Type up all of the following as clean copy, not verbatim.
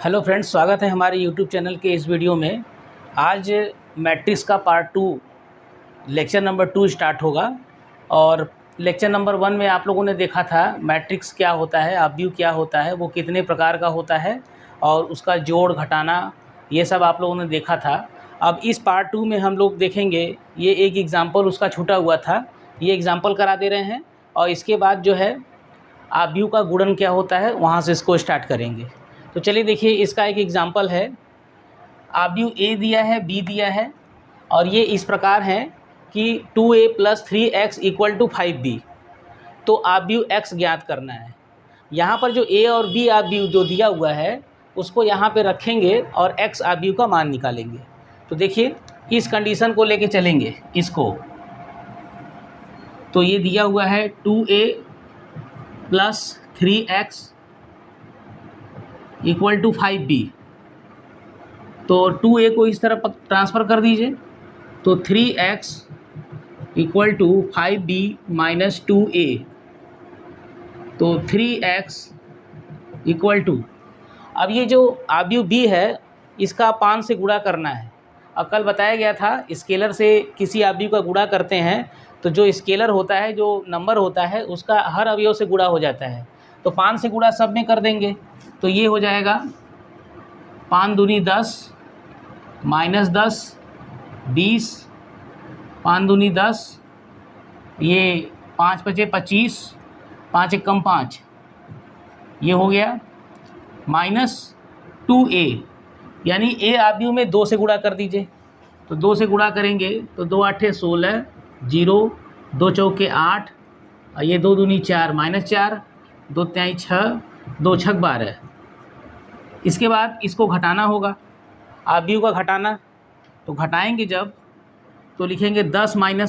Hello friends, स्वागत है हमारे यूट्यूब चैनल के इस वीडियो में। आज मैट्रिक्स का पार्ट 2 लेक्चर नंबर 2 स्टार्ट होगा। और लेक्चर नंबर 1 में आप लोगों ने देखा था मैट्रिक्स क्या होता है, आव्यूह क्या होता है, वो कितने प्रकार का होता है और उसका जोड़ घटाना ये सब आप लोगों ने देखा था। अब इस पार्ट 2 में हम लोग देखेंगे, ये एक एग्ज़ाम्पल उसका छूटा हुआ था, ये एग्ज़ाम्पल करा दे रहे हैं और इसके बाद जो है आव्यूह का गुणन क्या होता है वहाँ से इसको स्टार्ट करेंगे। तो चलिए देखिए, इसका एक एग्जाम्पल है। आव्यूह ए दिया है, बी दिया है और ये इस प्रकार है कि 2a + 3x = 5b। तो आव्यूह x ज्ञात करना है। यहाँ पर जो a और b आव्यूह जो दिया हुआ है उसको यहाँ पे रखेंगे और x आव्यूह का मान निकालेंगे। तो देखिए, इस कंडीशन को लेके चलेंगे इसको। तो ये दिया हुआ है 2a + 3x = 5b। तो 2a को इस तरफ ट्रांसफ़र कर दीजिए। तो 3x = 5b - 2a। तो 3x = अब ये जो आव्यूह b है इसका 5 से गुणा करना है। अब कल बताया गया था स्केलर से किसी आव्यूह का गुणा करते हैं तो जो स्केलर होता है, जो नंबर होता है, उसका हर अवयव से गुणा हो जाता है। तो 5 से गुणा सब में कर देंगे। तो ये हो जाएगा 5 दूनी 10 -10 20, 5 दूनी 10, ये 5 बचे 25, 5 एकम 5, ये हो गया -2a, यानी a आव्यूह में 2 से गुणा कर दीजिए। तो 2 से गुणा करेंगे तो 2 8 16, 0, 2 चौके 8, और ये 2 दूनी 4 -4, 2 तिहाई 6, 2 छक 12। इसके बाद इसको घटाना होगा, आव्यूह का घटाना। तो घटाएंगे जब तो लिखेंगे 10 - 16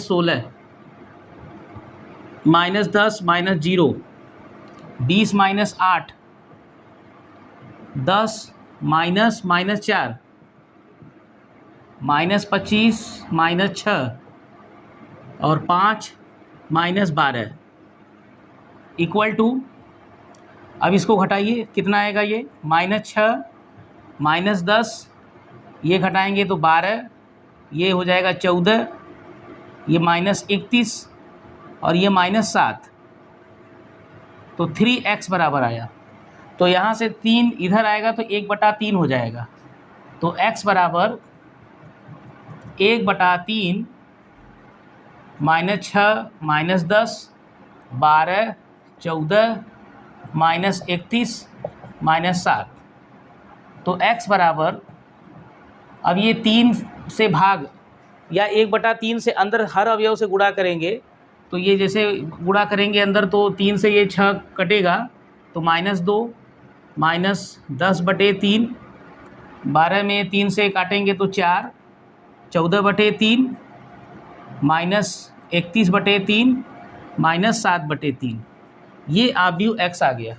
-10 - 0, 20 - 8, 10 - -4, -25 - 6 और 5 - 12 = अब इसको घटाइए, कितना आएगा ये -6 -10, ये घटाएंगे तो 12, ये हो जाएगा 14, ये -31 और ये -7। तो 3x बराबर आया। तो यहाँ से 3 इधर आएगा तो 1/3 हो जाएगा। तो x बराबर 1/3 -6 -10 12 14 -31 -7। तो x बराबर, अब ये 3 से भाग या 1/3 से अंदर हर अवयव से गुणा करेंगे। तो ये जैसे गुणा करेंगे अंदर तो 3 से ये 6 कटेगा तो -2 -10/3, 12 में 3 से काटेंगे तो 4, 14/3 -31/3 -7/3। ये आव्यूह x आ गया।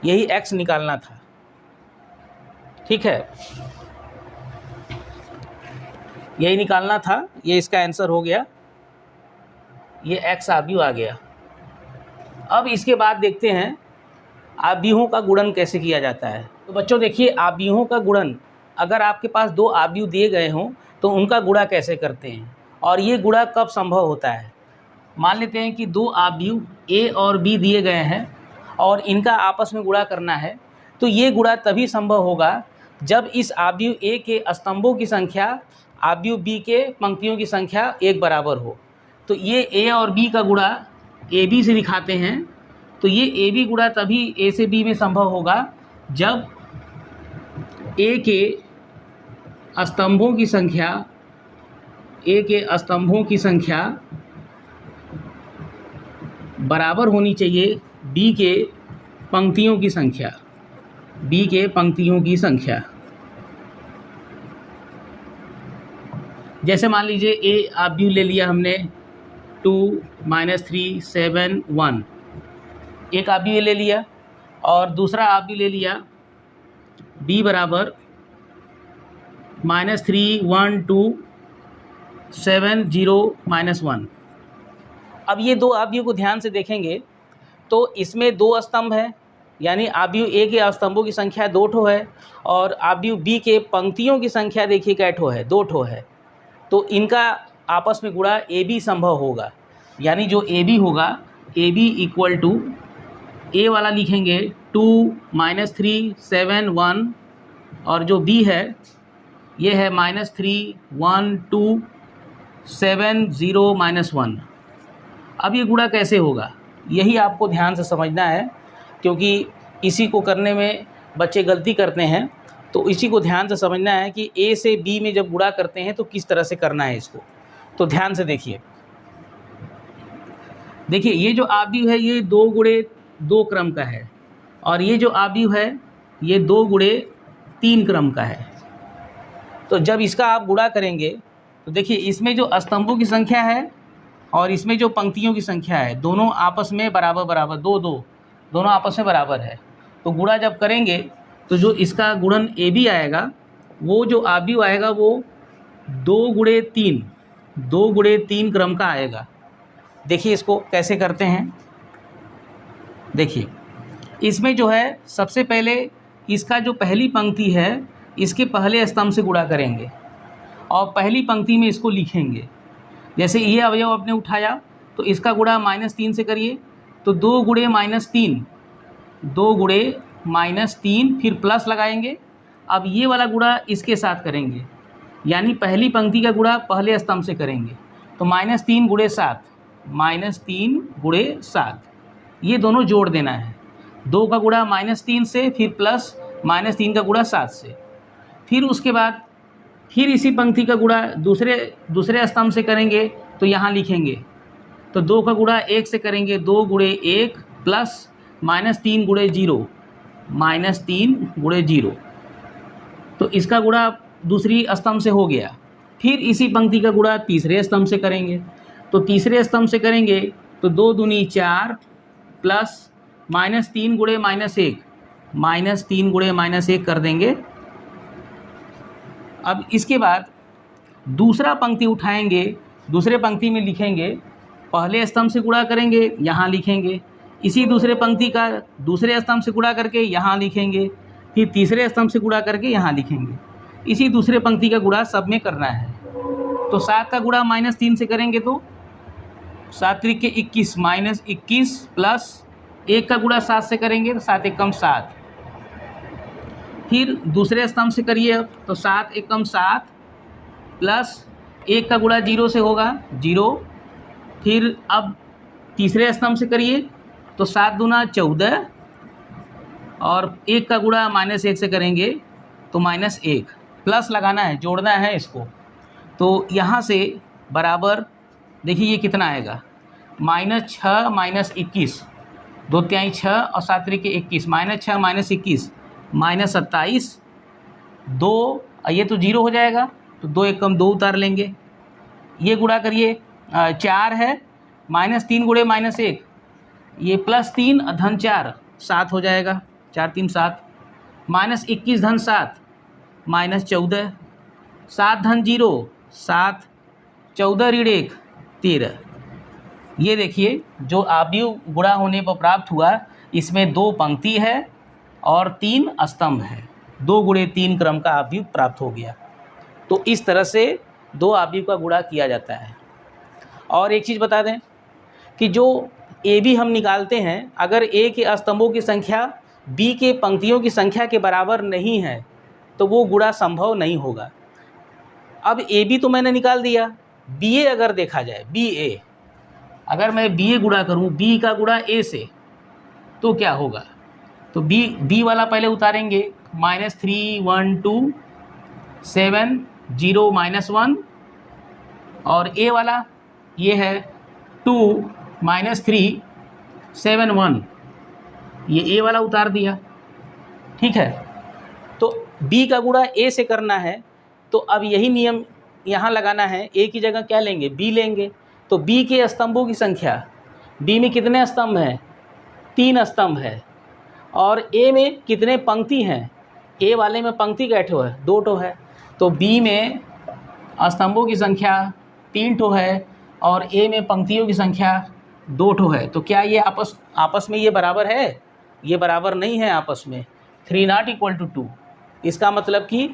यही x निकालना था, ठीक है, यही निकालना था। ये इसका आंसर हो गया, ये x आव्यूह आ गया। अब इसके बाद देखते हैं आव्यूहों का गुणन कैसे किया जाता है। तो बच्चों देखिए, आव्यूहों का गुणन, अगर आपके पास 2 आव्यूह दिए गए हों तो उनका गुणा कैसे करते हैं और ये गुणा कब संभव होता है। मान लेते हैं कि 2 आव्यूह a और b दिए गए हैं और इनका आपस में गुणा करना है। तो ये गुणा तभी संभव होगा जब इस आव्यूह a के स्तंभों की संख्या आव्यूह b के पंक्तियों की संख्या एक बराबर हो। तो ये a और b का गुणा ab से दिखाते हैं। तो ये ab गुणा तभी a से b में संभव होगा जब a के स्तंभों की संख्या बराबर होनी चाहिए b के पंक्तियों की संख्या। जैसे मान लीजिए a आव्यूह ले लिया हमने 2 - 3 7 1, एक आव्यूह ले लिया, और दूसरा आव्यूह ले लिया b बराबर -3 1 2 7 0 -1। अब ये 2 आव्यूह को ध्यान से देखेंगे तो इसमें 2 स्तंभ हैं यानी आव्यूह ए के स्तंभों की संख्या 2 ठो है और आव्यूह बी के पंक्तियों की संख्या देखिए कै ठो है, 2 ठो है। तो इनका आपस में गुणा ए बी संभव होगा। यानी जो ए बी होगा, ए बी इक्वल टू ए वाला लिखेंगे 2 -3 7 1 और जो बी है ये है -3 1 2 7 0 -1। अब ये गुणा कैसे होगा, यही आपको ध्यान से समझना है, क्योंकि इसी को करने में बच्चे गलती करते हैं। तो इसी को ध्यान से समझना है कि ए से बी में जब गुणा करते हैं तो किस तरह से करना है इसको। तो ध्यान से देखिए, ये जो आव्यूह है ये 2 गुणे 2 क्रम का है और ये जो आव्यूह है ये 2 गुणे 3 क्रम का है। तो जब इसका आप गुणा करेंगे तो देखिए इसमें जो स्तंभों की संख्या है और इसमें जो पंक्तियों की संख्या है दोनों आपस में बराबर बराबर 2 2 दोनों आपस में बराबर है। तो गुणा जब करेंगे तो जो इसका गुणन ए बी आएगा, वो जो आव्यूह आएगा वो 2 गुणे 3 क्रम का आएगा। देखिए इसको कैसे करते हैं। देखिए इसमें जो है सबसे पहले इसका जो पहली पंक्ति है इसके पहले स्तंभ से गुणा करेंगे और पहली पंक्ति में इसको लिखेंगे। जैसे ये अवयव आपने उठाया तो इसका गुणा -3 से करिए, तो 2 गुणे -3 2 गुणे -3 फिर प्लस लगाएंगे। अब ये वाला गुणा इसके साथ करेंगे, यानी पहली पंक्ति का गुणा पहले स्तंभ से करेंगे। तो -3 गुणे 7 -3 गुणे 7 ये दोनों जोड़ देना है। 2 का गुणा -3 से फिर प्लस -3 का गुणा 7 से, फिर उसके बाद फिर इसी पंक्ति का गुणा दूसरे स्तंभ से करेंगे तो यहाँ लिखेंगे। तो 2 का गुणा 1 से करेंगे, 2 गुणे 1 प्लस -3 गुणे 0 -3 गुणे 0। तो इसका गुणा दूसरी स्तंभ से हो गया। फिर इसी पंक्ति का गुणा तीसरे स्तंभ से करेंगे, तो तीसरे स्तंभ से करेंगे तो 2 दूनी 4 प्लस -3 गुणे -1 गुणे -1 कर देंगे। अब इसके बाद दूसरा पंक्ति उठाएंगे, दूसरे पंक्ति में लिखेंगे, पहले स्तंभ से गुणा करेंगे यहाँ लिखेंगे, इसी दूसरे पंक्ति का दूसरे स्तंभ से गुणा करके यहाँ लिखेंगे, फिर तीसरे स्तंभ से गुणा करके यहाँ लिखेंगे। इसी दूसरे पंक्ति का गुणा सब में करना है। तो 7 का गुणा -3 से करेंगे तो 7 त्रिक 21 -21 प्लस 1 का गुणा 7 से करेंगे तो 7 एकम 7। फिर दूसरे स्तंभ से करिए अब, तो 7 एकम 7 प्लस 1 का गुणा 0 से होगा 0। फिर अब तीसरे स्तंभ से करिए तो 7 दूना 14 और 1 का गुणा -1 से करेंगे तो -1 प्लस लगाना है, जोड़ना है इसको। तो यहाँ से बराबर देखिए ये कितना आएगा, -6 -21 2 तिहाई 6 और 7 त्रिक 21 -6 -21 -27 2, ये तो 0 हो जाएगा तो 2 एकम 2 उतार लेंगे। ये गुणा करिए 4 है -3 गुणे -1 ये +3 धन 4 7 हो जाएगा, 4 3 7 -21 धन 7 -14 7 धन 0 7 14 ऋण 1 13। ये देखिए जो आव्यूह गुणा होने पर प्राप्त हुआ इसमें 2 पंक्ति है और 3 स्तंभ है, 2 गुणे 3 क्रम का आव्यूह प्राप्त हो गया। तो इस तरह से 2 आव्यूह का गुणा किया जाता है। और एक चीज़ बता दें कि जो ए बी हम निकालते हैं, अगर ए के स्तंभों की संख्या बी के पंक्तियों की संख्या के बराबर नहीं है तो वो गुणा संभव नहीं होगा। अब ए बी तो मैंने निकाल दिया, बी ए अगर देखा जाए, बी ए अगर मैं बी ए गुणा करूँ बी का गुणा ए से तो क्या होगा, तो बी वाला पहले उतारेंगे -3 1 2 7 0 -1 और ए वाला ये है 2 -3 7 1, ये ए वाला उतार दिया। ठीक है, तो बी का गुणा ए से करना है तो अब यही नियम यहाँ लगाना है। ए की जगह क्या लेंगे, बी लेंगे। तो बी के स्तंभों की संख्या, बी में कितने स्तंभ हैं, 3 स्तंभ है। और ए में कितने पंक्ति हैं, ए वाले में पंक्ति कै ठो है, 2 ठो है। तो बी में स्तंभों की संख्या 3 ठो है और ए में पंक्तियों की संख्या 2 ठो है। तो क्या ये आपस में ये बराबर है, ये बराबर नहीं है आपस में, 3 नॉट इक्वल टू 2। इसका मतलब कि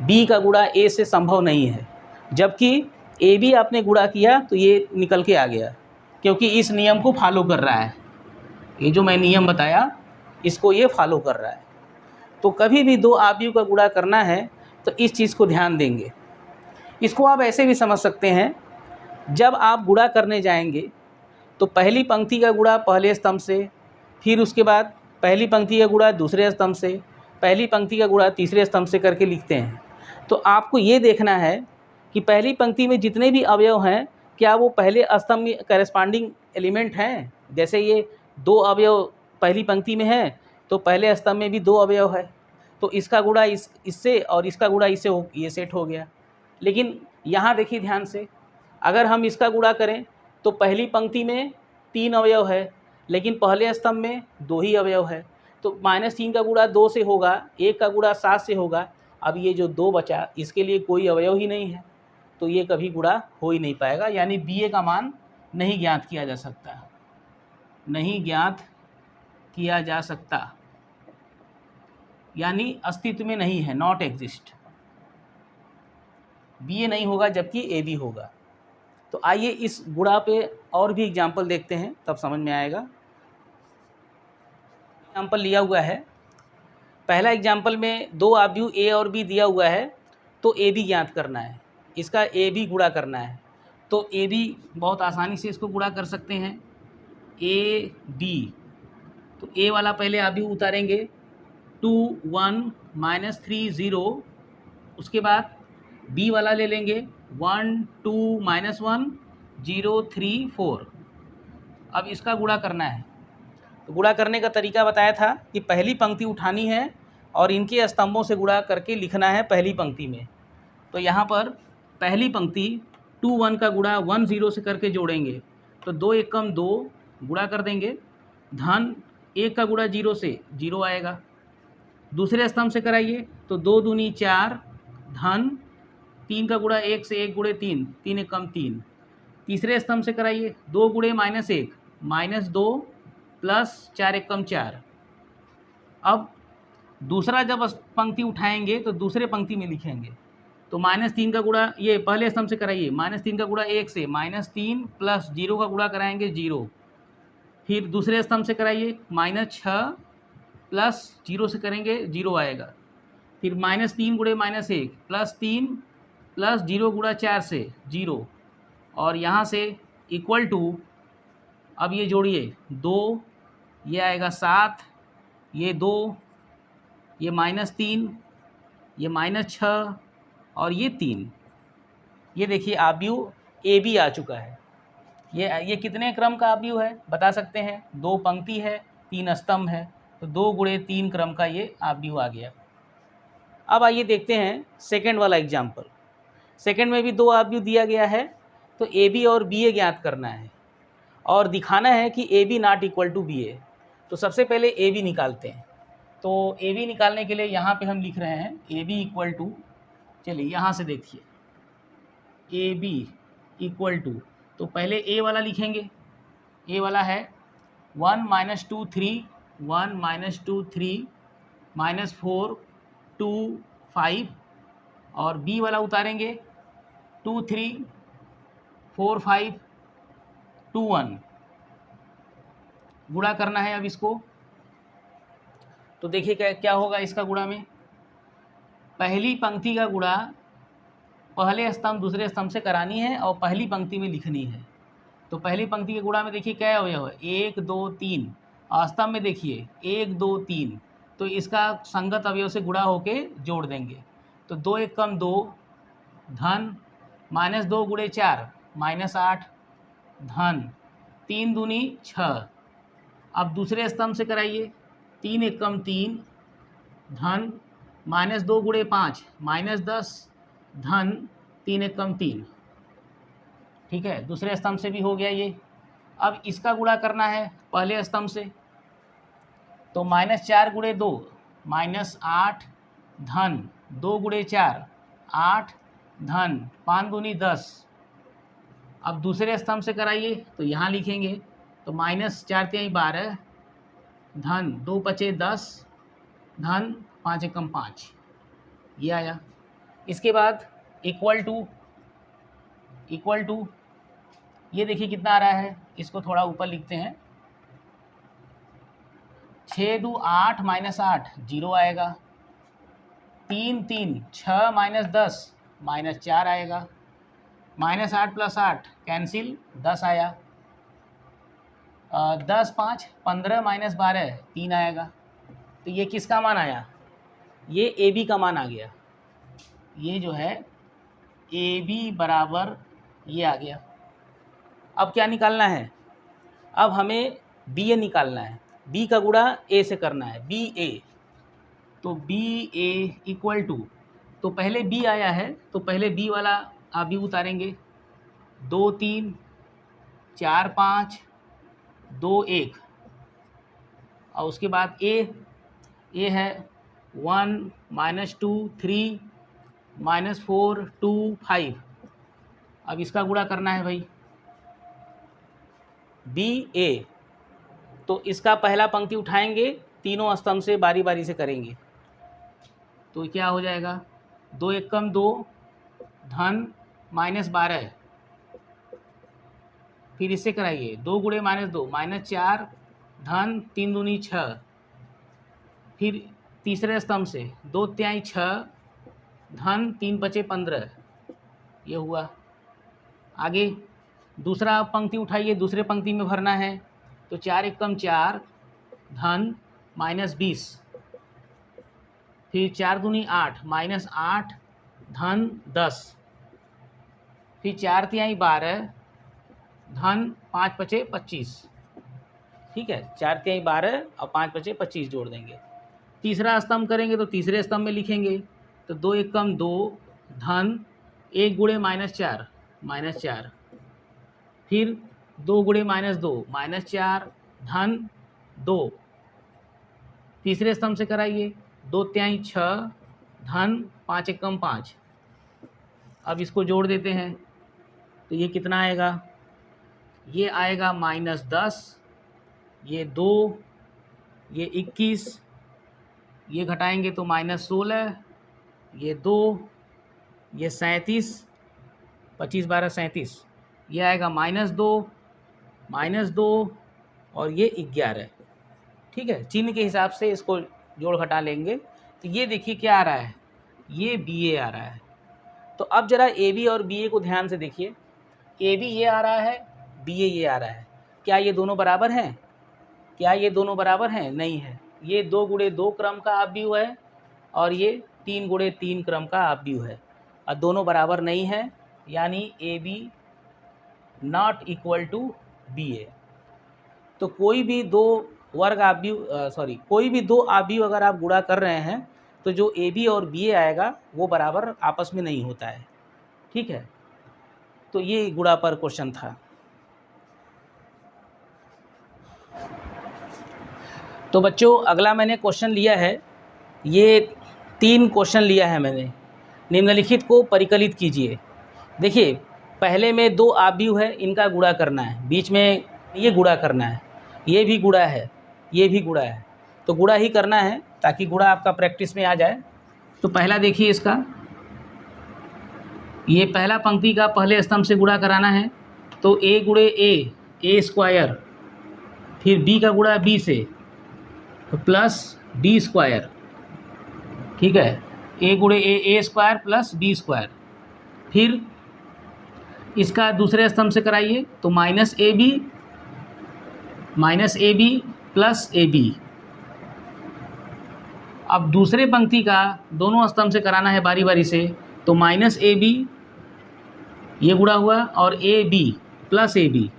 बी का गुणा ए से संभव नहीं है, जबकि ए बी आपने गुणा किया तो ये निकल के आ गया, क्योंकि इस नियम को फॉलो कर रहा है। ये जो मैं नियम बताया इसको ये फॉलो कर रहा है। तो कभी भी दो आव्यूह का गुणा करना है तो इस चीज़ को ध्यान देंगे। इसको आप ऐसे भी समझ सकते हैं, जब आप गुणा करने जाएंगे तो पहली पंक्ति का गुणा पहले स्तंभ से, फिर उसके बाद पहली पंक्ति का गुणा दूसरे स्तंभ से, पहली पंक्ति का गुणा तीसरे स्तंभ से करके लिखते हैं। तो आपको ये देखना है कि पहली पंक्ति में जितने भी अवयव हैं क्या वो पहले स्तंभ में करेस्पॉन्डिंग एलिमेंट हैं। जैसे ये 2 अवयव पहली पंक्ति में हैं तो पहले स्तंभ में भी 2 अवयव है, तो इसका गुणा इससे और इसका गुणा इससे ये सेट हो गया। लेकिन यहाँ देखिए ध्यान से, अगर हम इसका गुणा करें तो पहली पंक्ति में 3 अवयव है, लेकिन पहले स्तंभ में 2 ही अवयव है, तो -3 का गुणा 2 से होगा, 1 का गुणा 7 से होगा। अब ये जो 2 बचा इसके लिए कोई अवयव ही नहीं है, तो ये कभी गुणा हो ही नहीं पाएगा, यानी बी ए का मान नहीं ज्ञात किया जा सकता, नहीं ज्ञात किया जा सकता, यानी अस्तित्व में नहीं है, नॉट एग्जिस्ट। बी ए नहीं होगा जबकि ए बी होगा। तो आइए इस गुणा पे और भी एग्जाम्पल देखते हैं, तब समझ में आएगा। एग्जाम्पल लिया हुआ है, पहला एग्जाम्पल में 2 आव्यूह ए और बी दिया हुआ है, तो ए बी ज्ञात करना है, इसका ए बी गुणा करना है। तो ए बी बहुत आसानी से इसको गुणा कर सकते हैं, ए बी। तो ए वाला पहले आव्यूह उतारेंगे, 2 1 -3 0, उसके बाद बी वाला ले लेंगे 1 2 -1 0 3 4। अब इसका गुणा करना है। तो गुणा करने का तरीका बताया था कि पहली पंक्ति उठानी है और इनके स्तंभों से गुणा करके लिखना है पहली पंक्ति में। तो यहाँ पर पहली पंक्ति 2 1 का गुणा 1 0 से करके जोड़ेंगे, तो 2 1 कम 2 गुणा कर देंगे, धन 1 का गुणा 0 से 0 आएगा। दूसरे स्तंभ से कराइए तो 2 दूनी 4, धन 3 का गुणा 1 से 1 गुणे 3, 3 1 कम 3। तीसरे स्तंभ से कराइए 2 गुणे -1, -2 प्लस 4 1 कम 4। अब दूसरा जब पंक्ति उठाएंगे तो दूसरे पंक्ति में लिखेंगे, तो -3 का गुणा, ये पहले स्तंभ से कराइए, -3 का गुणा 1 से, -3 प्लस 0 का गुणा कराएंगे 0। फिर दूसरे स्तंभ से कराइए, -6 प्लस 0 से करेंगे 0 आएगा। फिर -3 गुणे -1 प्लस 3 प्लस 0 गुणा 4 से 0, और यहाँ से इक्वल टू, अब ये जोड़िए 2, ये आएगा 7, ये 2, ये -3, ये -6 और ये 3। ये देखिए आव्यूह ए बी आ चुका है। ये कितने क्रम का आव्यूह है बता सकते हैं? 2 पंक्ति है, 3 स्तंभ है, तो 2 गुणे 3 क्रम का ये आव्यूह आ गया। अब आइए देखते हैं सेकंड वाला एग्जाम्पल। सेकंड में भी 2 आव्यूह दिया गया है, तो ए बी और बी ए ज्ञात करना है और दिखाना है कि A B not equal to B A. तो सबसे पहले ए बी निकालते हैं। तो ए बी निकालने के लिए यहाँ पे हम लिख रहे हैं ए बी इक्वल टू, चलिए यहाँ से देखिए, ए बी इक्वल टू, तो पहले ए वाला लिखेंगे। ए वाला है 1 -2 3, 1 -2 3, -4 2 5, और बी वाला उतारेंगे 2 3 4 5 2 1। गुणा करना है अब इसको, तो देखिए क्या होगा इसका गुणा में। पहली पंक्ति का गुणा पहले स्तंभ दूसरे स्तंभ से करानी है और पहली पंक्ति में लिखनी है। तो पहली पंक्ति के गुणा में देखिए क्या अवयव है, 1 2 3, और स्तंभ में देखिए 1 2 3, तो इसका संगत अवयव से गुणा होके जोड़ देंगे। तो 2 1 कम 2, धन -2 गुणे 4 -8, धन 3 दूनी 6। अब दूसरे स्तंभ से कराइए, 3 1 कम 3, धन -2 गुणे 5 -10, धन 3 1 कम 3। ठीक है, दूसरे स्तंभ से भी हो गया ये। अब इसका गुणा करना है पहले स्तंभ से, तो -4 गुणे 2 -8, धन 2 गुणे 4 8, धन 5 दूनी 10। अब दूसरे स्तंभ से कराइए तो यहाँ लिखेंगे, तो -4 3 12, धन 2 पचे 10 धन 5 एकम 5, ये आया। इसके बाद इक्वल टू ये देखिए कितना आ रहा है, इसको थोड़ा ऊपर लिखते हैं। 6 2 8 माइनस 8 0 आएगा। 3 3 6 माइनस 10 माइनस 4 आएगा। माइनस 8 प्लस 8 कैंसिल 10 आया। 10 5 15 माइनस 12 3 आएगा। तो ये किसका मान आया? ये ए बी का मान आ गया। ये जो है ए बी बराबर ये आ गया। अब क्या निकालना है? अब हमें बी ए निकालना है। बी का गुणा ए से करना है, बी ए। तो बी ए इक्वल टू, तो पहले बी आया है तो पहले बी वाला आप भी उतारेंगे। 2 3 4 5 2 1, और उसके बाद ए है 1 माइनस 2 3 माइनस 4 2 5। अब इसका गुणा करना है भाई, बी ए। तो इसका पहला पंक्ति उठाएंगे, तीनों स्तंभ से बारी बारी से करेंगे। तो क्या हो जाएगा? 2 एकम 2 धन माइनस 12, फिर इससे कराइए 2 गुणे माइनस 2 माइनस 4 धन 3 दूनी 6, फिर तीसरे स्तंभ से 2 तिहाई 6 धन 3 पचे 15, ये हुआ। आगे दूसरा पंक्ति उठाइए, दूसरे पंक्ति में भरना है। तो 4 एकम 4 धन माइनस 20, फिर 4 दूनी 8 माइनस 8 धन 10, फिर 4 तिहाई 12 धन 5 पचे 25। ठीक है, 4 तिहाई 12 और 5 पचे 25 जोड़ देंगे। तीसरा स्तंभ करेंगे तो तीसरे स्तंभ में लिखेंगे। तो 2 एकम 2 धन 1 गुणे माइनस 4, फिर 2 गुणे माइनस 2 माइनस 4 धन 2। तीसरे स्तंभ से कराइए, 2 तिहाई 6 धन 5 एकम 5। अब इसको जोड़ देते हैं तो ये कितना आएगा? ये आएगा माइनस 10, ये 2, ये 21, ये घटाएंगे तो माइनस 16, ये 2, ये 37, 25 12 37, ये आएगा माइनस 2 और ये 11। ठीक है, चिन्ह के हिसाब से इसको जोड़ घटा लेंगे। तो ये देखिए क्या आ रहा है, ये बी ए आ रहा है। तो अब जरा ए बी और बी ए को ध्यान से देखिए। ए बी ये आ रहा है, बी ए ये आ रहा है। क्या ये दोनों बराबर हैं? क्या ये दोनों बराबर हैं? नहीं है। ये 2 गुणे 2 क्रम का अपव्यय है और ये 3 गुणे 3 क्रम का अपव्यय है, और दोनों बराबर नहीं है, यानी A B not equal to B A. तो कोई भी दो वर्ग अपव्यय कोई भी दो अपव्यय अगर आप गुणा कर रहे हैं तो जो ए बी और बी ए आएगा वो बराबर आपस में नहीं होता है। ठीक है, तो ये गुणा पर क्वेश्चन था। तो बच्चों अगला मैंने क्वेश्चन लिया है, ये 3 क्वेश्चन लिया है मैंने। निम्नलिखित को परिकलित कीजिए। देखिए पहले में 2 अपव्यय है, इनका गुणा करना है, बीच में ये गुणा करना है, ये भी गुणा है, ये भी गुणा है, तो गुणा ही करना है ताकि गुणा आपका प्रैक्टिस में आ जाए। तो पहला देखिए इसका, ये पहला पंक्ति का पहले स्तंभ से गुणा कराना है। तो ए गुणे ए स्क्वायर, फिर बी का गुणा बी से तो प्लस बी स्क्वायर। ठीक है, ए गुणे ए स्क्वायर प्लस बी स्क्वायर। फिर इसका दूसरे स्तंभ से कराइए तो minus A B plus A B. अब दूसरे पंक्ति का दोनों स्तंभ से कराना है बारी बारी से। तो माइनस ए बी ये गुणा हुआ और A B plus A B.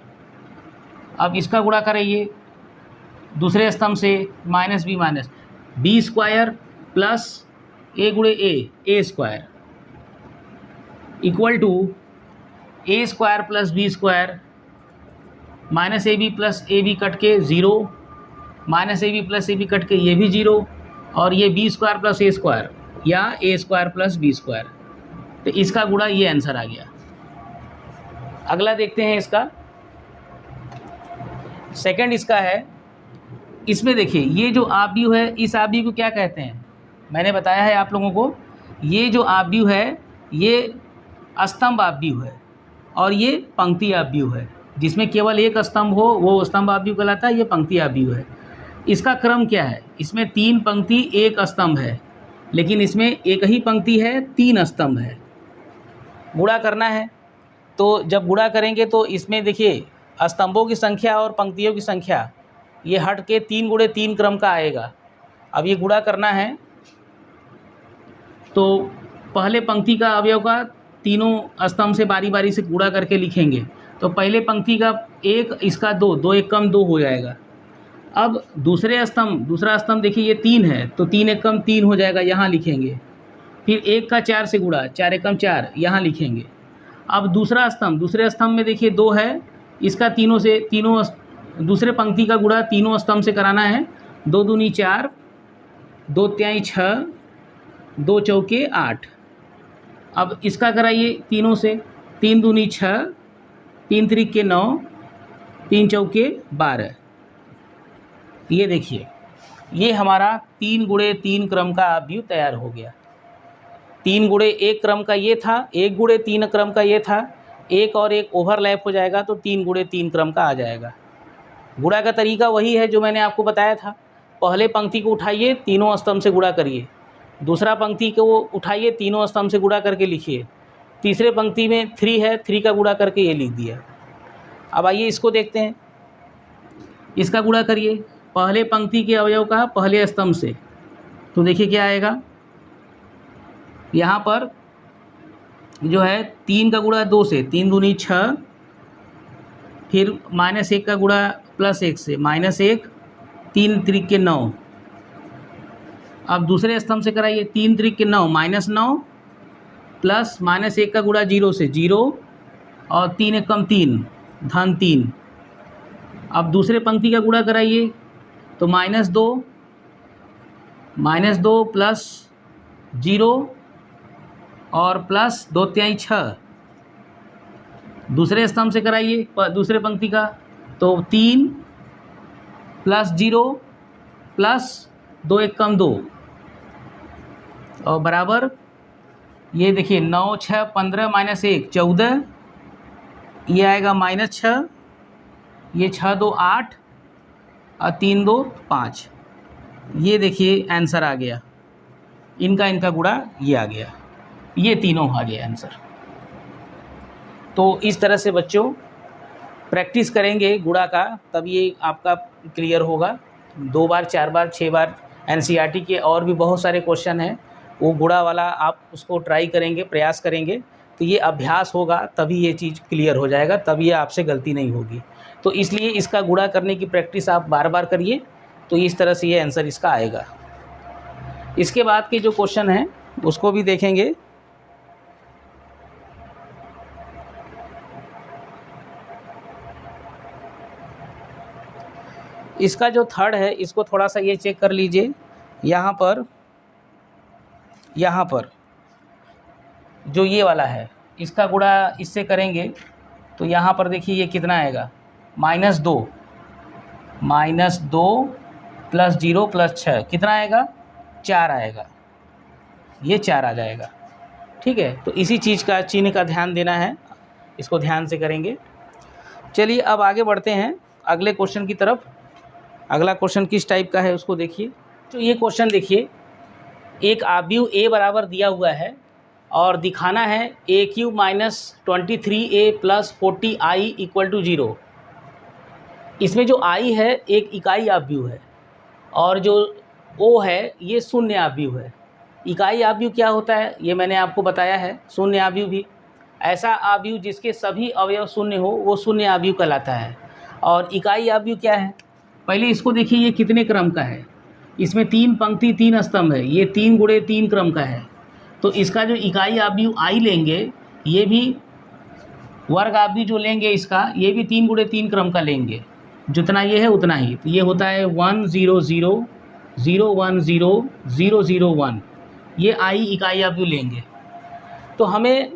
अब इसका गुणा कराइए दूसरे स्तंभ से, minus B square plus A गुणे ए square equal to A square plus B square. Minus A B plus A B cut के 0, minus A B plus A B cut के ये भी 0, और ये B square plus A square या A square plus B square. तो इसका गुणा ये आंसर आ गया। अगला देखते हैं इसका। सेकंड इसका है इसमें देखिए ये जो आव्यूह है, इस आव्यूह को क्या कहते हैं, मैंने बताया है आप लोगों को, ये जो आव्यूह है ये स्तंभ आव्यूह है और ये पंक्ति आव्यूह है। जिसमें केवल एक स्तंभ हो वो स्तंभ आव्यूह कहलाता है, ये पंक्ति आव्यूह है। इसका क्रम क्या है, इसमें 3 पंक्ति 1 स्तंभ है, लेकिन इसमें एक ही पंक्ति है 3 स्तंभ है। गुणा करना है तो जब गुणा करेंगे तो इसमें देखिए स्तंभों की संख्या और पंक्तियों की संख्या ये हट के 3 × 3 क्रम का आएगा। अब ये गुणा करना है तो पहले पंक्ति का अवयव का तीनों स्तंभ से बारी बारी से गुणा करके लिखेंगे। तो पहले पंक्ति का 1, इसका 2, 2 1 कम 2 हो जाएगा। अब दूसरा स्तंभ देखिए ये 3 है, तो 3 1 कम 3 हो जाएगा, यहाँ लिखेंगे। फिर 1 का 4 से गुणा, 4 1 कम 4, यहाँ लिखेंगे। अब दूसरे स्तंभ में देखिए 2 है, इसका तीनों दूसरे पंक्ति का गुणा तीनों स्तंभ से कराना है। 2 दूनी 4, 2 तिहाई 6, 2 चौके 8। अब इसका कराइए तीनों से, 3 दूनी 6, 3 त्रिके 9, 3 चौके 12। ये देखिए ये हमारा 3 × 3 क्रम का आव्यूह तैयार हो गया। 3 × 1 क्रम का ये था, 1 × 3 क्रम का ये था, एक और एक ओवरलैप हो जाएगा तो 3 × 3 क्रम का आ जाएगा। गुणा का तरीका वही है जो मैंने आपको बताया था। पहले पंक्ति को उठाइए, तीनों स्तंभ से गुणा करिए। दूसरा पंक्ति को उठाइए, तीनों स्तंभ से गुणा करके लिखिए। तीसरे पंक्ति में 3 है, 3 का गुणा करके ये लिख दिया। अब आइए इसको देखते हैं, इसका गुणा करिए पहले पंक्ति के अवयव का पहले स्तंभ से। तो देखिए क्या आएगा, यहाँ पर जो है 3 का गुणा 2 से, 3 दूनी 6, फिर -1 का गुणा +1 से, -1, 3 त्रिके 9। अब दूसरे स्तंभ से कराइए, 3 त्रिके 9, -9 प्लस -1 का गुणा 0 से 0 और 3 1 कम 3, धन 3। अब दूसरे पंक्ति का गुणा कराइए तो -2 प्लस 0 और प्लस 2 तिहाई 6। दूसरे स्तंभ से कराइए दूसरे पंक्ति का, तो 3 प्लस 0 प्लस 2 1 कम 2 और बराबर ये देखिए 9 6 15 -1 14, ये आएगा -6, ये 6 2 8 और 3 2 5। ये देखिए आंसर आ गया, इनका गुणा ये आ गया, ये तीनों आ गया आंसर। तो इस तरह से बच्चों प्रैक्टिस करेंगे गुणा का, तब ये आपका क्लियर होगा। 2 बार 4 बार 6 बार एनसीईआरटी के और भी बहुत सारे क्वेश्चन हैं, वो गुणा वाला आप उसको ट्राई करेंगे, प्रयास करेंगे, तो ये अभ्यास होगा तभी ये चीज़ क्लियर हो जाएगा, तब ये आपसे गलती नहीं होगी। तो इसलिए इसका गुणा करने की प्रैक्टिस आप बार बार करिए, तो इस तरह से ये आंसर इसका आएगा। इसके बाद के जो क्वेश्चन हैं उसको भी देखेंगे। इसका जो थर्ड है इसको थोड़ा सा ये चेक कर लीजिए। यहाँ पर जो ये वाला है इसका गुणा इससे करेंगे तो यहाँ पर देखिए ये कितना आएगा, -2 प्लस 0 प्लस 6 कितना आएगा, 4 आएगा, ये 4 आ जाएगा। ठीक है, तो इसी चीज़ का चिन्ह का ध्यान देना है, इसको ध्यान से करेंगे। चलिए अब आगे बढ़ते हैं अगले क्वेश्चन की तरफ। अगला क्वेश्चन किस टाइप का है उसको देखिए। तो ये क्वेश्चन देखिए, एक आव्यूह A बराबर दिया हुआ है और दिखाना है a³ - 23a + 40i = 0। इसमें जो i है एक इकाई आव्यूह है और जो O है ये शून्य आव्यूह है। इकाई आव्यूह क्या होता है ये मैंने आपको बताया है। शून्य आव्यूह भी ऐसा आव्यूह जिसके सभी अवयव शून्य हो वो शून्य आव्यूह कहलाता है। और इकाई आव्यूह क्या है, पहले इसको देखिए ये कितने क्रम का है। इसमें 3 पंक्ति 3 स्तंभ है, ये 3 × 3 क्रम का है। तो इसका जो इकाई आव्यूह i लेंगे, ये भी वर्ग आव्यूह जो लेंगे इसका, ये भी 3 × 3 क्रम का लेंगे, जितना ये है उतना ही। तो ये होता है 1 0 0 0 1 0 0 0 1, ये i इकाई आव्यूह लेंगे। तो हमें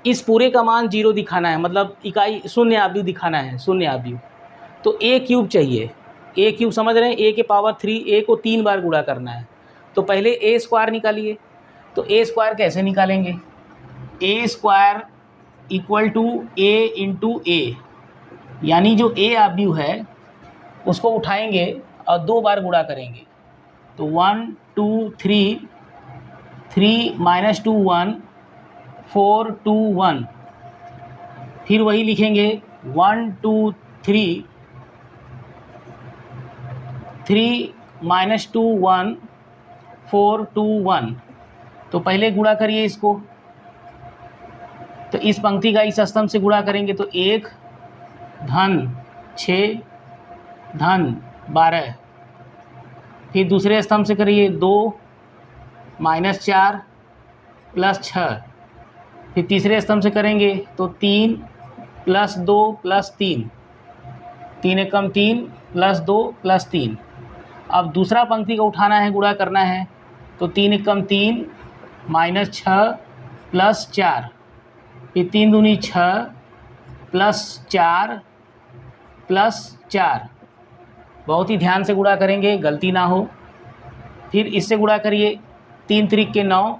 इस पूरे का मान 0 दिखाना है, मतलब इकाई शून्य आव्यूह दिखाना है, शून्य आव्यूह। तो a³ चाहिए, ए क्यूब समझ रहे हैं, ए के पावर 3, ए को 3 बार गुणा करना है। तो पहले ए स्क्वायर निकालिए। तो ए स्क्वायर कैसे निकालेंगे? A square equal to A into A, यानी जो ए आव्यूह है उसको उठाएंगे और 2 बार गुणा करेंगे। तो 1 2 3, 3 - 2 1, 4 2 1, फिर वही लिखेंगे 1 2 3, 3 - 2 1, 4 2 1। तो पहले गुणा करिए इसको। तो इस पंक्ति का इस स्तंभ से गुणा करेंगे तो 1 धन 6 धन 12, फिर दूसरे स्तंभ से करिए 2 - 4 + 6, फिर तीसरे स्तंभ से करेंगे तो 3 + 2 + 3, 3 एकम 3 + 2 + 3। अब दूसरा पंक्ति को उठाना है, गुणा करना है। तो 3 एकम 3 - 6 + 4, फिर 3 दूनी 6 + 4 + 4। बहुत ही ध्यान से गुणा करेंगे, गलती ना हो। फिर इससे गुणा करिए 3 त्रिक के 9,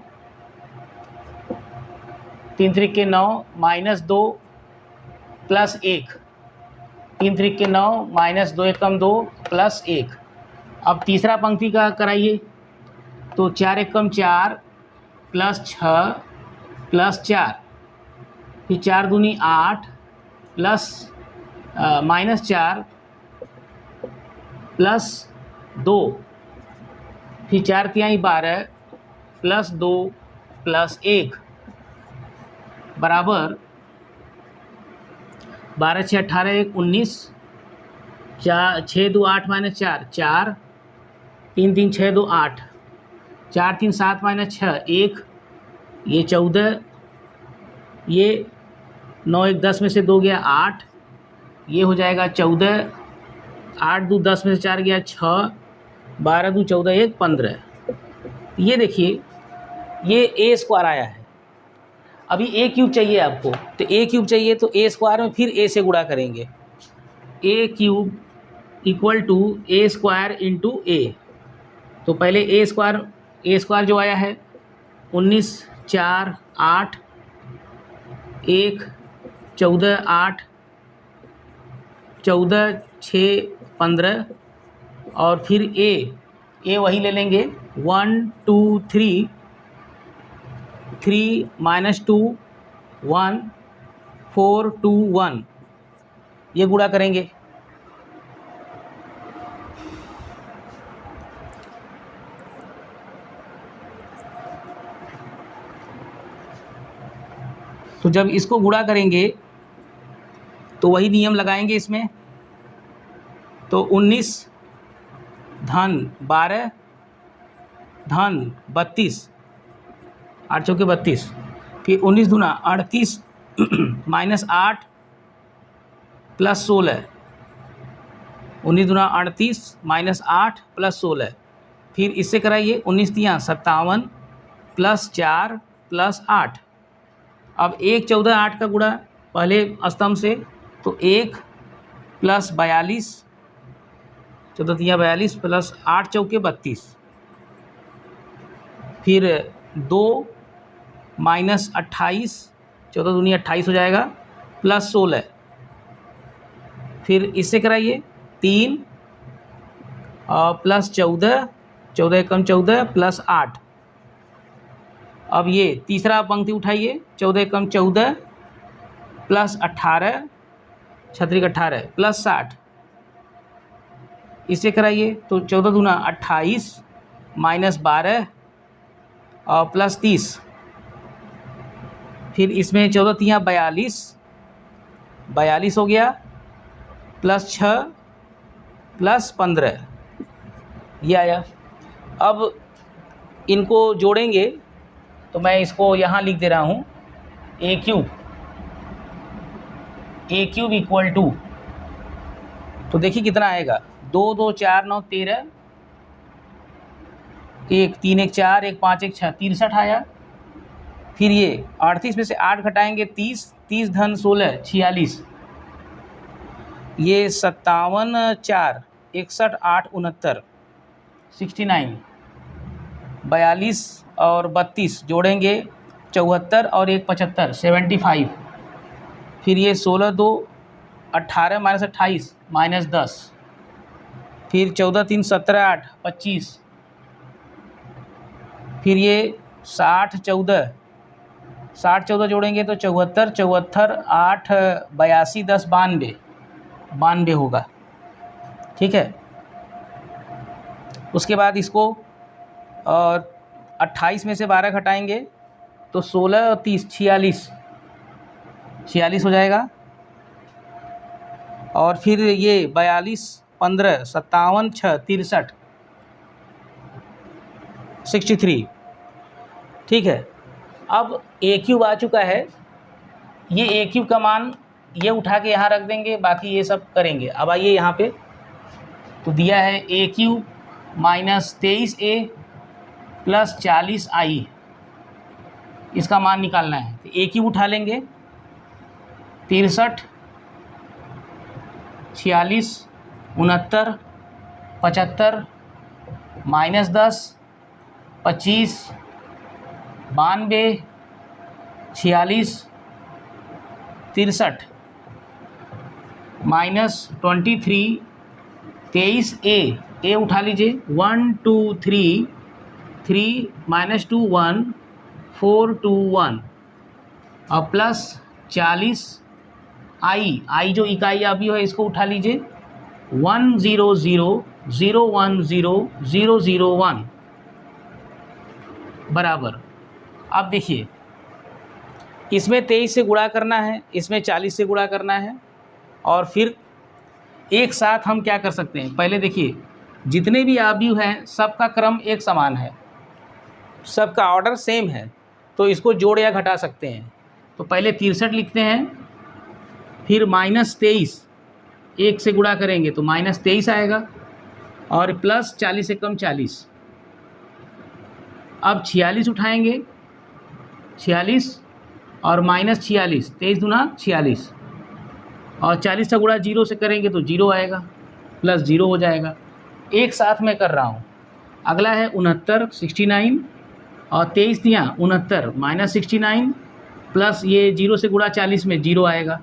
3 त्रिक के 9 - 2 + 1, 3 त्रिक के 9 - 2 एकम 2 + 1। अब तीसरा पंक्ति का कराइए। तो 4 एकम 4 + 6 + 4, फिर 4 दूनी 8 प्लस -4 + 2, फिर 4 तिहाई 12 + 2 + 1 बराबर 12 × 6 = 18, 1 19, 4 6 2 8 - 4 4, 3 3 6 2 8, 4 3 7 - 6 1, ये 14, ये 9 1 10 में से 2 गया 8, ये हो जाएगा 14, 8 2 10 में से 4 गया 6, 12 2 14 1 15। ये देखिए ये ए स्क्वायर आया है। अभी ए क्यूब चाहिए आपको, तो ए क्यूब चाहिए तो ए स्क्वायर में फिर ए से गुणा करेंगे। A cube equal to A square into A. तो पहले ए स्क्वायर जो आया है 19 4 8, 1 14 8, 14 6 15, और फिर ए वही ले लेंगे 1 2 3, 3 - 2 1, 4 2 1, ये गुणा करेंगे। तो जब इसको गुणा करेंगे तो वही नियम लगाएंगे इसमें। तो 19 धन 12 धन 32, 8 चौके 32, फिर 19 दूना 38 -8 + 16, 19 दूना 38 -8 + 16, फिर इससे कराइए 19 तियाँ 57 + 4 + 8। अब 1 14 8 का गुणा पहले स्तंभ से, तो 1 + 42, 14 तियाँ 42 + 8 चौके 32, फिर 2 - 28, 14 दूनी 28 हो जाएगा + 16, फिर इससे कराइए 3 + 14, 14 एकम 14 + 8। अब ये तीसरा पंक्ति उठाइए 14 एकम 14 + 18, 36 18 + 60, इससे कराइए तो 14 दूना 28 -12 और +30, फिर इसमें 14 तियाँ 42, 42 हो गया +6 +15, ये आया। अब इनको जोड़ेंगे तो मैं इसको यहाँ लिख दे रहा हूँ ए क्यूब इक्वल टू, तो देखिए कितना आएगा 2 2 4 9 13, 1 3 1 4 1 5 1 6 63 आया। फिर ये 38 में से 8 घटाएंगे 30, 30 धन 16 46, ये 57 4 61 8 69 69, 42 और 32 जोड़ेंगे 74 और 1 75 75, फिर ये 16 2 18 माइनस 28 माइनस 10, फिर 14 3 17 8 25, फिर ये 60 14 जोड़ेंगे तो 74 74 8 82 10 92 92 होगा। ठीक है, उसके बाद इसको 28 में से 12 घटाएंगे तो 16 और 30 46 46 हो जाएगा। और फिर ये 42 15 57 6 63 63। ठीक है, अब ए क्यूब आ चुका है, ये ए क्यूब का मान ये उठा के यहाँ रख देंगे, बाकी ये सब करेंगे। अब आइए यहाँ पे, तो दिया है ए cube minus 23a plus 40i, इसका मान निकालना है। तो ए क्यूब उठा लेंगे 63 46 69 75 माइनस 10 25 92 46 63 माइनस 23 23a उठा लीजिए 1 2 3 3 माइनस 2 1 4 2 1 और प्लस 40 आई जो इकाई अवयव है इसको उठा लीजिए 1 0 0 0 1 0 0 0 1 बराबर। अब देखिए, इसमें 23 से गुणा करना है, इसमें 40 से गुणा करना है, और फिर एक साथ हम क्या कर सकते हैं, पहले देखिए जितने भी अवयव हैं सबका क्रम एक समान है, सबका ऑर्डर सेम है, तो इसको जोड़ या घटा सकते हैं। तो पहले 63 लिखते हैं, फिर माइनस 23 1 से गुणा करेंगे तो माइनस 23 आएगा, और प्लस 40 से कम 40। अब 46 उठाएंगे 46 और माइनस 46 23 दूना 46, और 40 का गुणा 0 से करेंगे तो 0 आएगा, प्लस 0 हो जाएगा। एक साथ मैं कर रहा हूँ। अगला है 69 69 और 23 दिया 69 माइनस 69 प्लस ये 0 से गुणा 40 में 0 आएगा,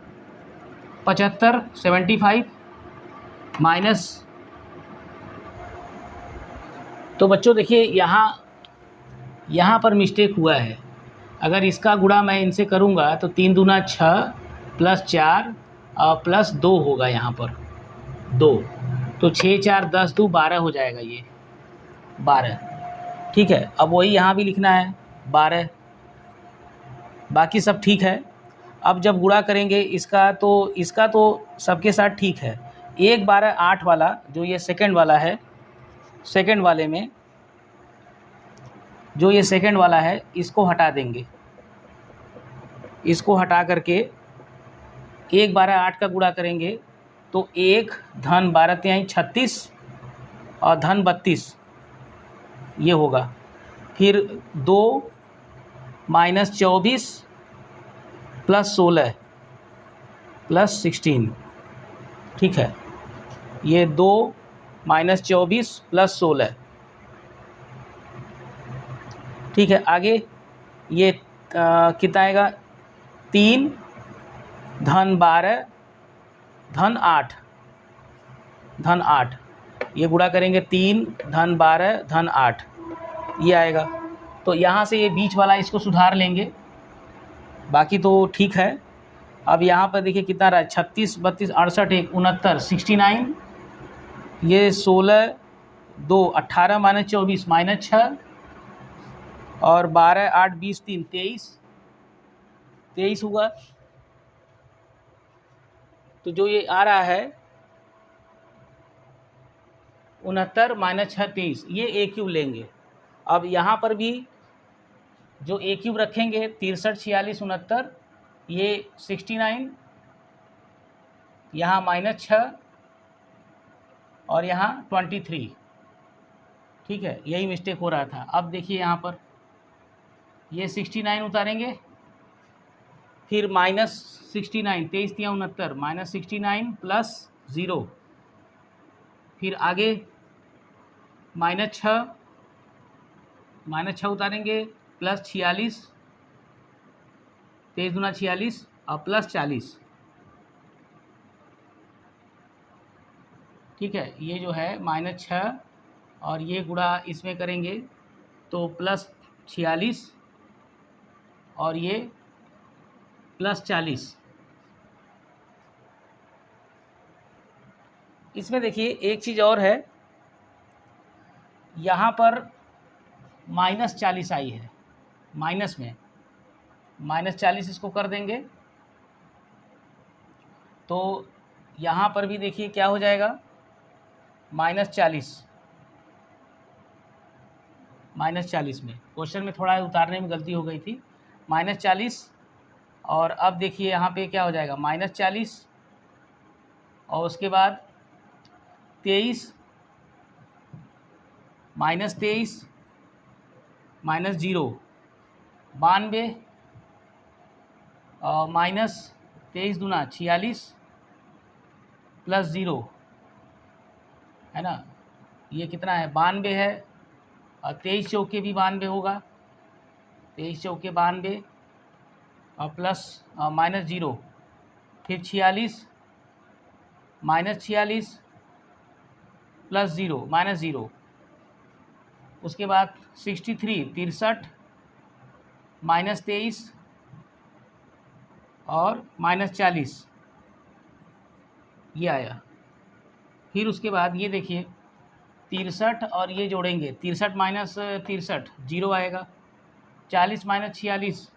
75 75 माइनस। तो बच्चों देखिए यहाँ पर मिस्टेक हुआ है। अगर इसका गुणा मैं इनसे करूँगा तो 3 दूना 6 प्लस 4 और प्लस 2 होगा, यहाँ पर 2, तो 6 4 10 2 12 हो जाएगा, ये 12। ठीक है, अब वही यहाँ भी लिखना है 12, बाकी सब ठीक है। अब जब गुणा करेंगे इसका तो सबके साथ ठीक है। 1 12 8 वाला जो ये सेकंड वाला है, सेकंड वाले में जो ये सेकंड वाला है इसको हटा देंगे, इसको हटा करके 1 12 8 का गुणा करेंगे तो 1 धन 12 तिहाई 36 और धन 32 ये होगा, फिर 2 माइनस 24 प्लस 16 प्लस 16। ठीक है, ये 2 माइनस 24 प्लस 16। ठीक है, आगे ये कितना आएगा, 3 धन 12 धन 8 ये गुणा करेंगे 3 धन 12 धन 8 ये आएगा। तो यहाँ से ये बीच वाला इसको सुधार लेंगे, बाकी तो ठीक है। अब यहाँ पर देखिए कितना रहा, 36 32 68 1 69 69, ये 16 2 18 माइनस 24 माइनस 6 और 12 8 20 3 23 हुआ। तो जो ये आ रहा है 69 माइनस 6 23, ये ए क्यूब लेंगे। अब यहाँ पर भी जो ए क्यूब रखेंगे 63 46 69, ये 69, यहाँ माइनस 6 और यहाँ 23। ठीक है, यही मिस्टेक हो रहा था। अब देखिए यहाँ पर ये 69 उतारेंगे, फिर माइनस 69 23 तिया 69 माइनस 69 प्लस 0, फिर आगे -6 उतारेंगे, प्लस 46, 23 दूना 46 और प्लस 40। ठीक है, ये जो है -6 और ये गुणा इसमें करेंगे तो प्लस 46 और ये प्लस 40। इसमें देखिए एक चीज़ और है, यहाँ पर -40 आई है, माइनस में -40 इसको कर देंगे तो यहाँ पर भी देखिए क्या हो जाएगा, -40 में क्वेश्चन में थोड़ा उतारने में गलती हो गई थी, -40। और अब देखिए यहाँ पे क्या हो जाएगा, -40 और उसके बाद 23 -23 -0 92 और -23 दूना 46 प्लस 0 है ना, ये कितना है 92 है और 23 चौके भी 92 होगा, 23 चौके 92 और प्लस -0, फिर 46 -46 प्लस 0 -0, उसके बाद 63 63 -23 और -40 ये आया। फिर उसके बाद ये देखिए 63 और ये जोड़ेंगे, 63 माइनस 63 0 आएगा, 40 माइनस 46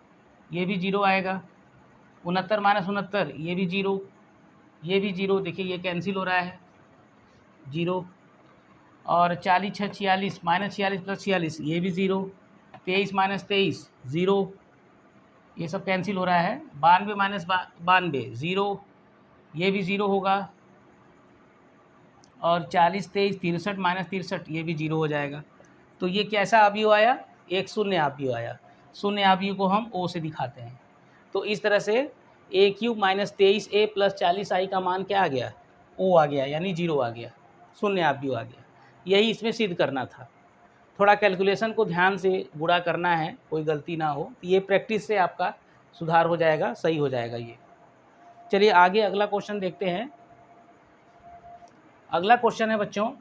ये भी 0 आएगा, 69 माइनस 69 ये भी 0, ये भी 0, देखिए ये कैंसिल हो रहा है 0, और 40 6 46 -46 प्लस 46 ये भी 0, 23 माइनस 23 0, ये सब कैंसिल हो रहा है, 92 माइनस 92 0, ये भी 0 होगा, और 40 23 63 माइनस 63 ये भी 0 हो जाएगा। तो ये कैसा अवयव आया, एक शून्य अवयव आया। शून्य अवयव को हम ओ से दिखाते हैं। तो इस तरह से a³ minus 23a plus 40i का मान क्या आ गया, ओ आ गया, यानी 0 आ गया, शून्य अवयव आ गया। यही इसमें सिद्ध करना था। थोड़ा कैलकुलेशन को ध्यान से गुणा करना है, कोई गलती ना हो। ये प्रैक्टिस से आपका सुधार हो जाएगा, सही हो जाएगा ये। चलिए आगे अगला क्वेश्चन देखते हैं। अगला क्वेश्चन है बच्चों,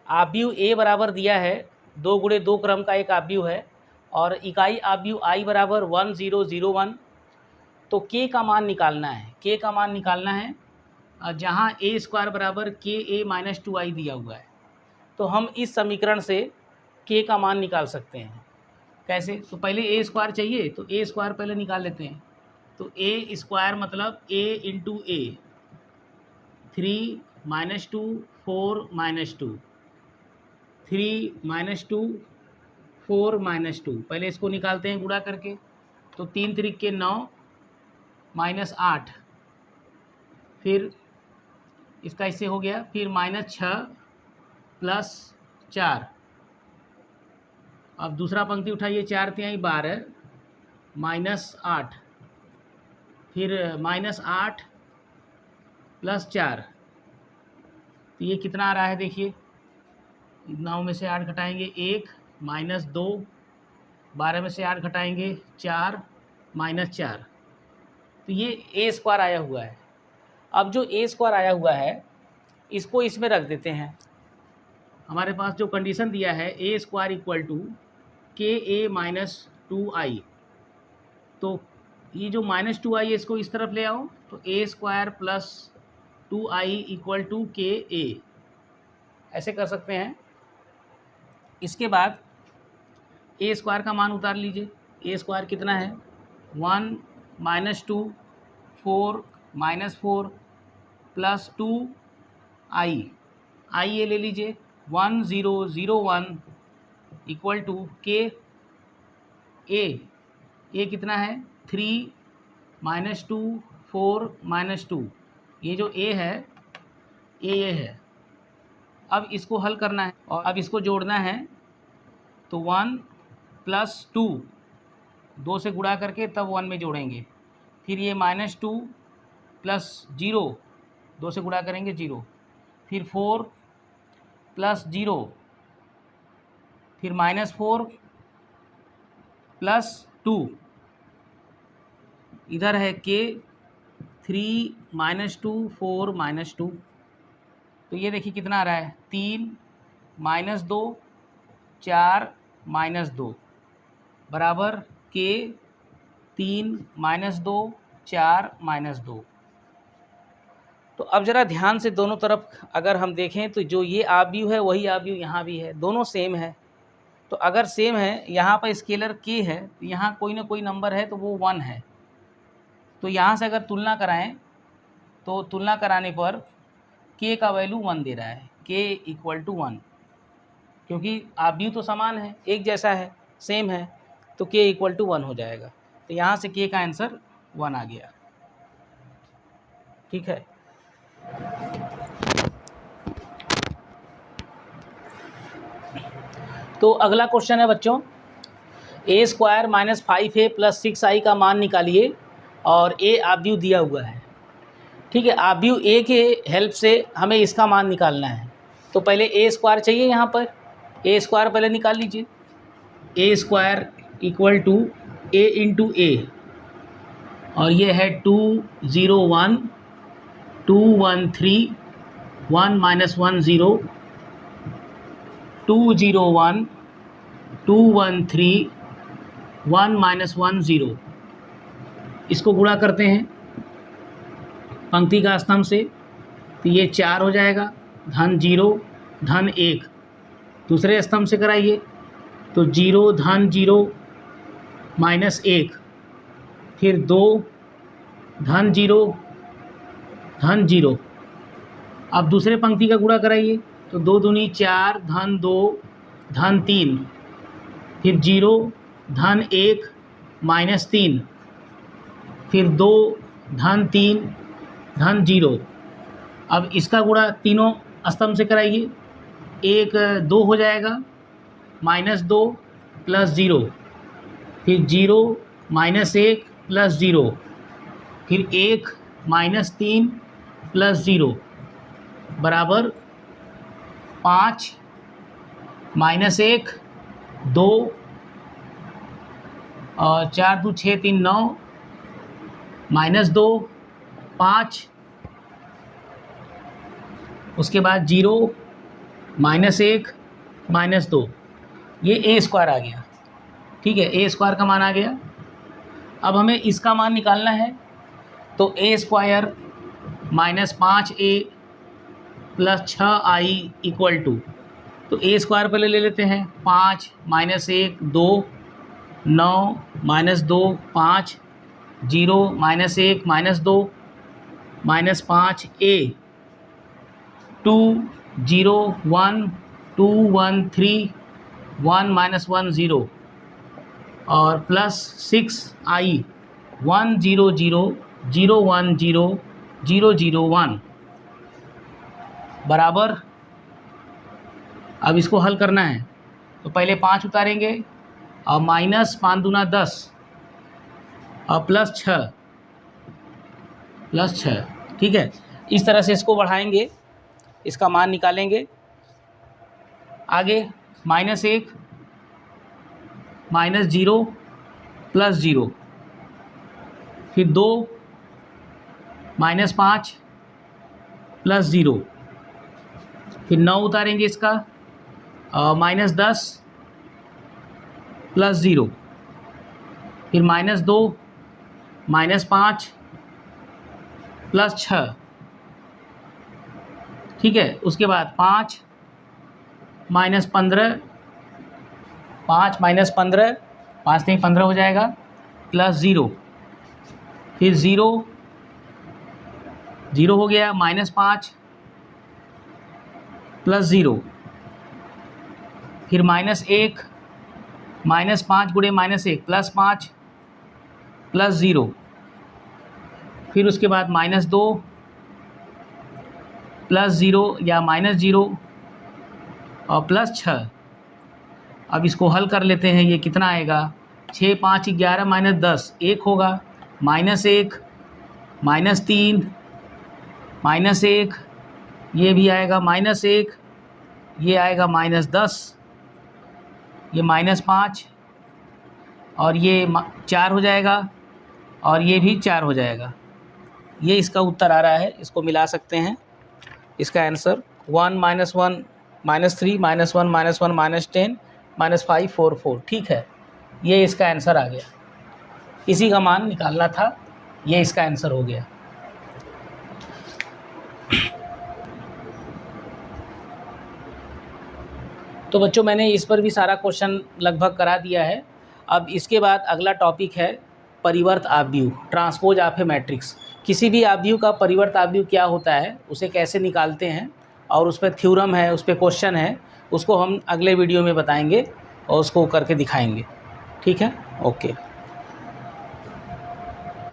आव्यूह a बराबर दिया है, 2 गुणे 2 क्रम का एक आव्यूह है और इकाई आव्यूह i बराबर 1001। तो k का मान निकालना है, k का मान निकालना है जहाँ a² बराबर ka माइनस 2i दिया हुआ है। तो हम इस समीकरण से k का मान निकाल सकते हैं। कैसे, तो पहले a² चाहिए तो a² पहले निकाल लेते हैं। तो a² मतलब a इंटू a, 3 - 2 4 - 2, 3 - 2 4 - 2, पहले इसको निकालते हैं गुणा करके। तो 3 3 के 9 -8, फिर इसका इससे हो गया, फिर -6 प्लस 4। अब दूसरा पंक्ति उठाइए, 4 तिहाई 12 -8, फिर -8 प्लस 4। तो ये कितना आ रहा है, देखिए 9 में से 8 घटाएंगे 1 -2, 12 में से 8 घटाएंगे 4 -4। तो ये a² आया हुआ है। अब जो a² आया हुआ है इसको इसमें रख देते हैं। हमारे पास जो कंडीशन दिया है a² = ka माइनस 2i, तो ये जो -2i है इसको इस तरफ ले आओ, तो a² प्लस 2i = ka, ऐसे कर सकते हैं। इसके बाद a² का मान उतार लीजिए। a² कितना है, 1 - 2 4 -4 प्लस 2i, ये ले लीजिए, 1001 = k, a कितना है 3 - 2 4 - 2, ये जो a है ये है। अब इसको हल करना है और अब इसको जोड़ना है। तो 1 + 2, 2 से गुणा करके तब 1 में जोड़ेंगे। फिर ये -2 प्लस 0, 2 से गुणा करेंगे 0, फिर 4 प्लस 0, फिर -4 प्लस 2, इधर है k 3 -2 4 -2, तो ये देखिए कितना आ रहा है 3 -2 4 -2 बराबर k 3 -2 4 -2। तो अब ज़रा ध्यान से दोनों तरफ अगर हम देखें तो जो ये आव्यूह है वही आव्यूह यहाँ भी है, दोनों सेम है। तो अगर सेम है, यहाँ पर स्केलर k है, तो यहाँ कोई ना कोई नंबर है तो वो 1 है। तो यहाँ से अगर तुलना कराएं तो तुलना कराने पर k का वैल्यू 1 दे रहा है, k = 1, क्योंकि आव्यूह तो समान है, एक जैसा है, सेम है, तो k = 1 हो जाएगा। तो यहाँ से k का आंसर 1 आ गया। ठीक है। तो अगला क्वेश्चन है बच्चों, a² - 5a + 6i का मान निकालिए और a आव्यूह दिया हुआ है। ठीक है, आव्यूह a के हेल्प से हमें इसका मान निकालना है। तो पहले a² चाहिए, यहाँ पर a² पहले निकाल लीजिए। a² = a × a, और ये है 2 0 1 2 1 3 1 -1 0 2 0 1 2 1 3 1 -1 0। इसको गुणा करते हैं पंक्ति का स्तंभ से, तो ये 4 हो जाएगा, धन 0 धन 1। दूसरे स्तंभ से कराइए तो 0 धन 0 -1, फिर 2 धन 0 धन 0। अब दूसरे पंक्ति का गुणा कराइए तो 2 दूनी 4 धन 2 धन 3, फिर 0 धन 1 -3, फिर 2 धन 3 धन 0। अब इसका गुणा तीनों स्तंभ से कराइए, 1 2 हो जाएगा, -2 + 0, फिर 0 -1 + 0, फिर 1 -3 + 0 बराबर 5 -1 2 और 4 2 6 3 9 -2 5, उसके बाद 0 -1 -2, ये a² आ गया। ठीक है, a² का मान आ गया। अब हमें इसका मान निकालना है, तो a² - 5a + 6i = तो a² पहले ले लेते हैं, 5 -1 2 9 -2 5 0 -1 -2 -5a 2 0 1 2 1 3 1 -1 0 और +6i 1 0 0 0 1 0 0 0 1 बराबर। अब इसको हल करना है तो पहले 5 उतारेंगे और -5 दूना 10 और +6 +6। ठीक है, इस तरह से इसको बढ़ाएंगे, इसका मान निकालेंगे। आगे -1 -0 +0, फिर 2 -5 +0, फिर 9 उतारेंगे इसका, -10 +0, फिर -2 -5 +6। ठीक है, उसके बाद 5 -15 5 -15 5 नहीं 15 हो जाएगा, +0, फिर 0 0 हो गया, -5 +0, फिर -1 -5 गुणे -1 +5 +0, फिर उसके बाद -2 +0 या -0 और +6। अब इसको हल कर लेते हैं, ये कितना आएगा, 6 5 11 -10 1 होगा, -1 -3 -1 ये भी आएगा, -1 ये आएगा -10, ये -5 और ये 4 हो जाएगा और ये भी 4 हो जाएगा। ये इसका उत्तर आ रहा है, इसको मिला सकते हैं। इसका आंसर 1 -1 -3 -1 -1 -10 -5 4 4। ठीक है, ये इसका आंसर आ गया। इसी का मान निकालना था, ये इसका आंसर हो गया। तो बच्चों मैंने इस पर भी सारा क्वेश्चन लगभग करा दिया है। अब इसके बाद अगला टॉपिक है परिवर्त आव्यूह, ट्रांसपोज ऑफ ए मैट्रिक्स। किसी भी आव्यूह का परिवर्त आव्यूह क्या होता है, उसे कैसे निकालते हैं, और उस पर थ्योरम है, उस पर क्वेश्चन है, उसको हम अगले वीडियो में बताएंगे और उसको करके दिखाएंगे। ठीक है, ओके।